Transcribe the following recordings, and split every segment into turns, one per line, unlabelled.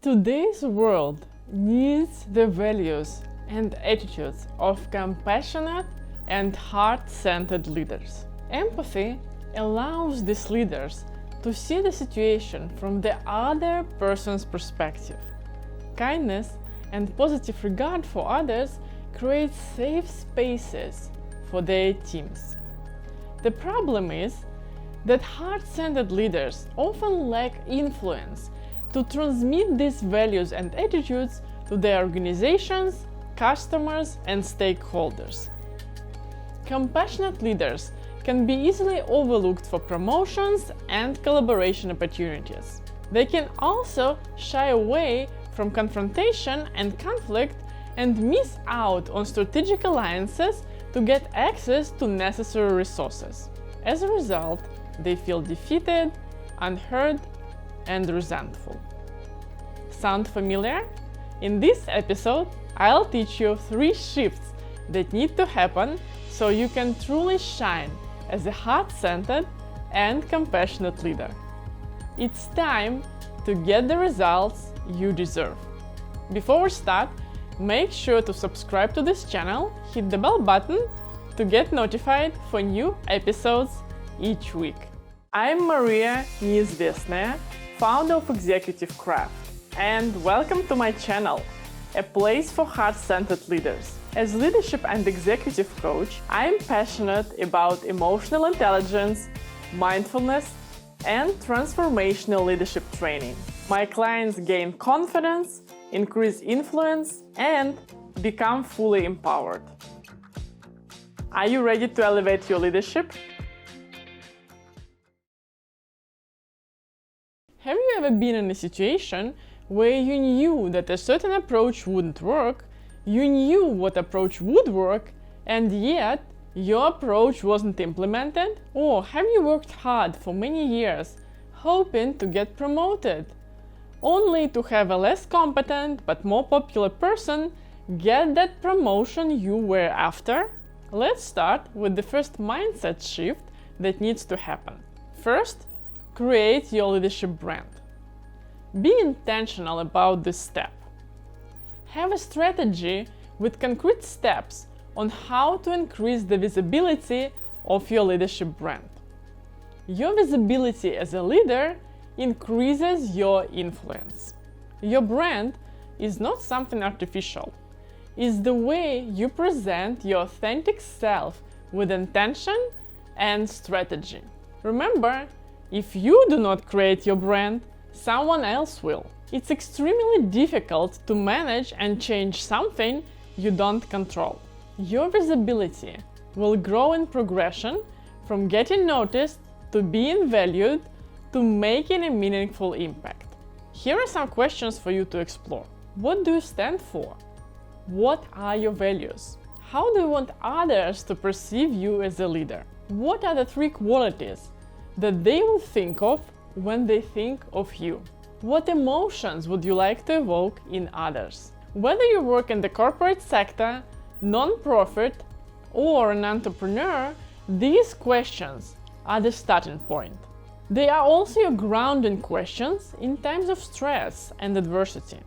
Today's world needs the values and attitudes of compassionate and heart-centered leaders. Empathy allows these leaders to see the situation from the other person's perspective. Kindness and positive regard for others create safe spaces for their teams. The problem is that heart-centered leaders often lack influence to transmit these values and attitudes to their organizations, customers, and stakeholders. Compassionate leaders can be easily overlooked for promotions and collaboration opportunities. They can also shy away from confrontation and conflict and miss out on strategic alliances to get access to necessary resources. As a result, they feel defeated, unheard, and resentful. Sound familiar? In this episode, I'll teach you 3 shifts that need to happen so you can truly shine as a heart-centered and compassionate leader. It's time to get the results you deserve. Before we start, make sure to subscribe to this channel, hit the bell button to get notified for new episodes each week. I'm Maria Neizvestnaya, founder of Executive Craft, and welcome to my channel, a place for heart-centered leaders. As leadership and executive coach, I'm passionate about emotional intelligence, mindfulness, and transformational leadership training. My clients gain confidence, increase influence, and become fully empowered. Are you ready to elevate your leadership? Have you ever been in a situation where you knew that a certain approach wouldn't work, you knew what approach would work, and yet your approach wasn't implemented? Or have you worked hard for many years, hoping to get promoted, only to have a less competent but more popular person get that promotion you were after? Let's start with the first mindset shift that needs to happen. First, create your leadership brand. Be intentional about this step. Have a strategy with concrete steps on how to increase the visibility of your leadership brand. Your visibility as a leader increases your influence. Your brand is not something artificial. It's the way you present your authentic self with intention and strategy. Remember, if you do not create your brand, someone else will. It's extremely difficult to manage and change something you don't control. Your visibility will grow in progression from getting noticed to being valued to making a meaningful impact. Here are some questions for you to explore. What do you stand for? What are your values? How do you want others to perceive you as a leader? What are the 3 qualities that they will think of when they think of you? What emotions would you like to evoke in others? Whether you work in the corporate sector, non-profit, or an entrepreneur, these questions are the starting point. They are also your grounding questions in times of stress and adversity.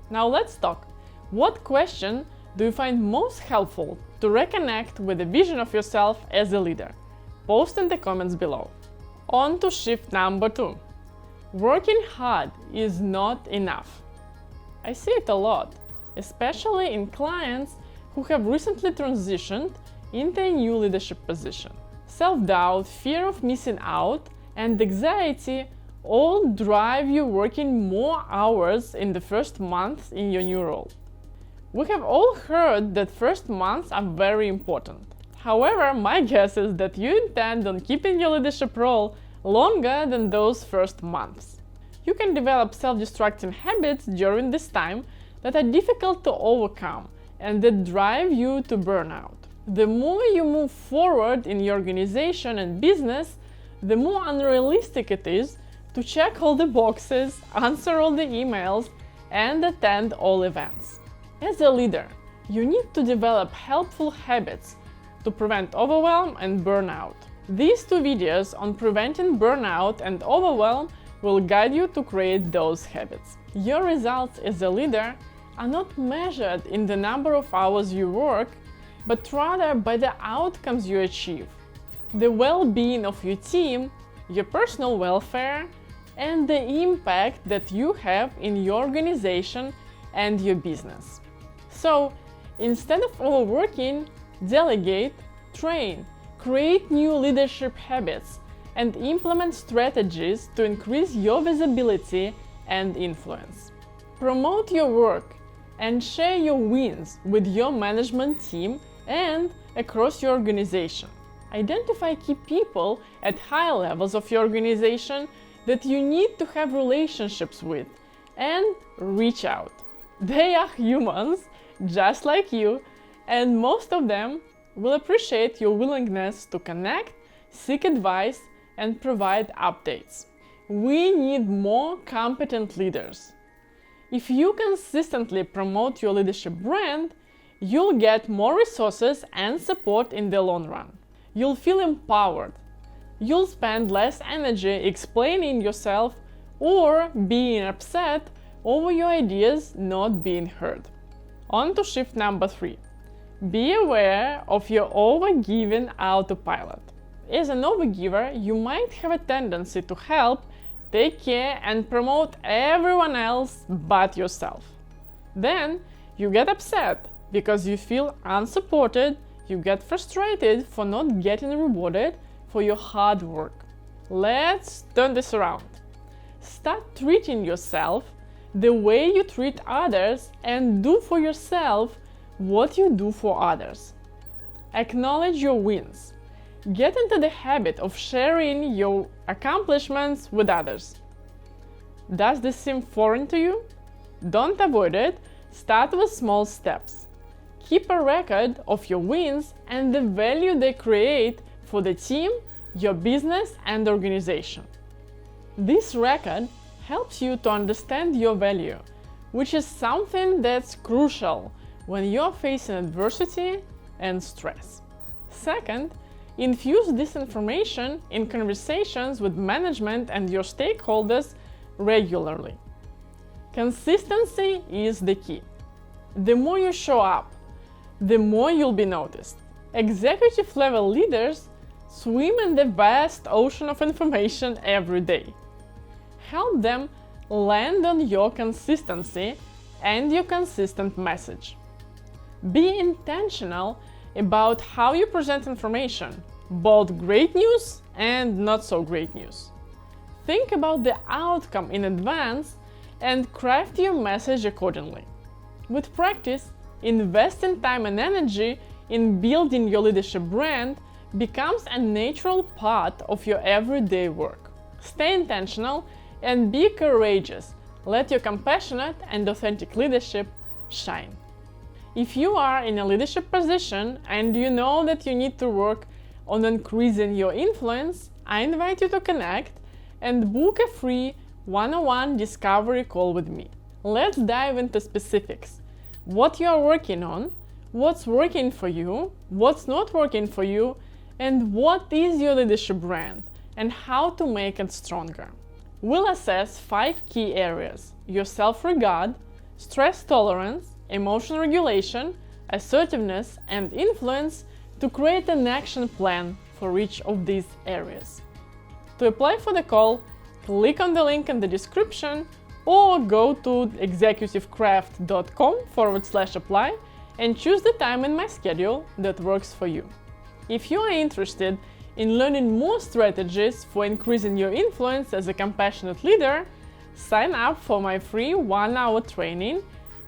Now let's talk. What question do you find most helpful to reconnect with the vision of yourself as a leader? Post in the comments below. On to shift number 2. Working hard is not enough. I see it a lot, especially in clients who have recently transitioned into a new leadership position. Self-doubt, fear of missing out, and anxiety all drive you working more hours in the first month in your new role. We have all heard that first months are very important. However, my guess is that you intend on keeping your leadership role longer than those first months. You can develop self-destructing habits during this time that are difficult to overcome and that drive you to burnout. The more you move forward in your organization and business, the more unrealistic it is to check all the boxes, answer all the emails, and attend all events. As a leader, you need to develop helpful habits to prevent overwhelm and burnout. These 2 videos on preventing burnout and overwhelm will guide you to create those habits. Your results as a leader are not measured in the number of hours you work, but rather by the outcomes you achieve, the well-being of your team, your personal welfare, and the impact that you have in your organization and your business. So, instead of overworking, delegate, train, create new leadership habits, and implement strategies to increase your visibility and influence. Promote your work and share your wins with your management team and across your organization. Identify key people at high levels of your organization that you need to have relationships with and reach out. They are humans, just like you, and most of them will appreciate your willingness to connect, seek advice, and provide updates. We need more competent leaders. If you consistently promote your leadership brand, you'll get more resources and support in the long run. You'll feel empowered. You'll spend less energy explaining yourself or being upset over your ideas not being heard. On to shift number 3. Be aware of your overgiving autopilot. As an overgiver, you might have a tendency to help, take care, and promote everyone else but yourself. Then you get upset because you feel unsupported, you get frustrated for not getting rewarded for your hard work. Let's turn this around. Start treating yourself the way you treat others and do for yourself what you do for others. Acknowledge your wins. Get into the habit of sharing your accomplishments with others. Does this seem foreign to you? Don't avoid it. Start with small steps. Keep a record of your wins and the value they create for the team, your business, and organization. This record helps you to understand your value, which is something that's crucial when you're facing adversity and stress. Second, infuse this information in conversations with management and your stakeholders regularly. Consistency is the key. The more you show up, the more you'll be noticed. Executive level leaders swim in the vast ocean of information every day. Help them land on your consistency and your consistent message. Be intentional about how you present information, both great news and not so great news. Think about the outcome in advance and craft your message accordingly. With practice, investing time and energy in building your leadership brand becomes a natural part of your everyday work. Stay intentional and be courageous. Let your compassionate and authentic leadership shine. If you are in a leadership position and you know that you need to work on increasing your influence, I invite you to connect and book a free one-on-one discovery call with me. Let's dive into specifics. What you are working on, what's working for you, what's not working for you, and what is your leadership brand and how to make it stronger. We'll assess 5 key areas: your self-regard, stress tolerance, emotional regulation, assertiveness, and influence to create an action plan for each of these areas. To apply for the call, click on the link in the description or go to executivecraft.com/apply and choose the time in my schedule that works for you. If you are interested in learning more strategies for increasing your influence as a compassionate leader, sign up for my free 1-hour training,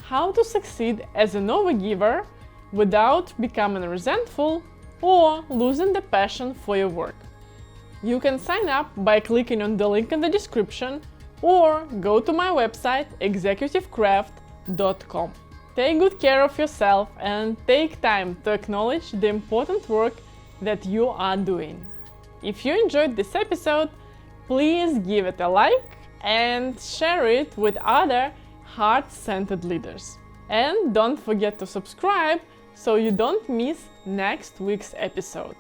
How to Succeed as an Overgiver Without Becoming Resentful or Losing the Passion for Your Work. You can sign up by clicking on the link in the description or go to my website executivecraft.com. Take good care of yourself and take time to acknowledge the important work that you are doing. If you enjoyed this episode, please give it a like and share it with other heart-centered leaders. And don't forget to subscribe so you don't miss next week's episode.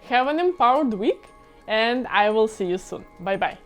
Have an empowered week, and I will see you soon. Bye bye.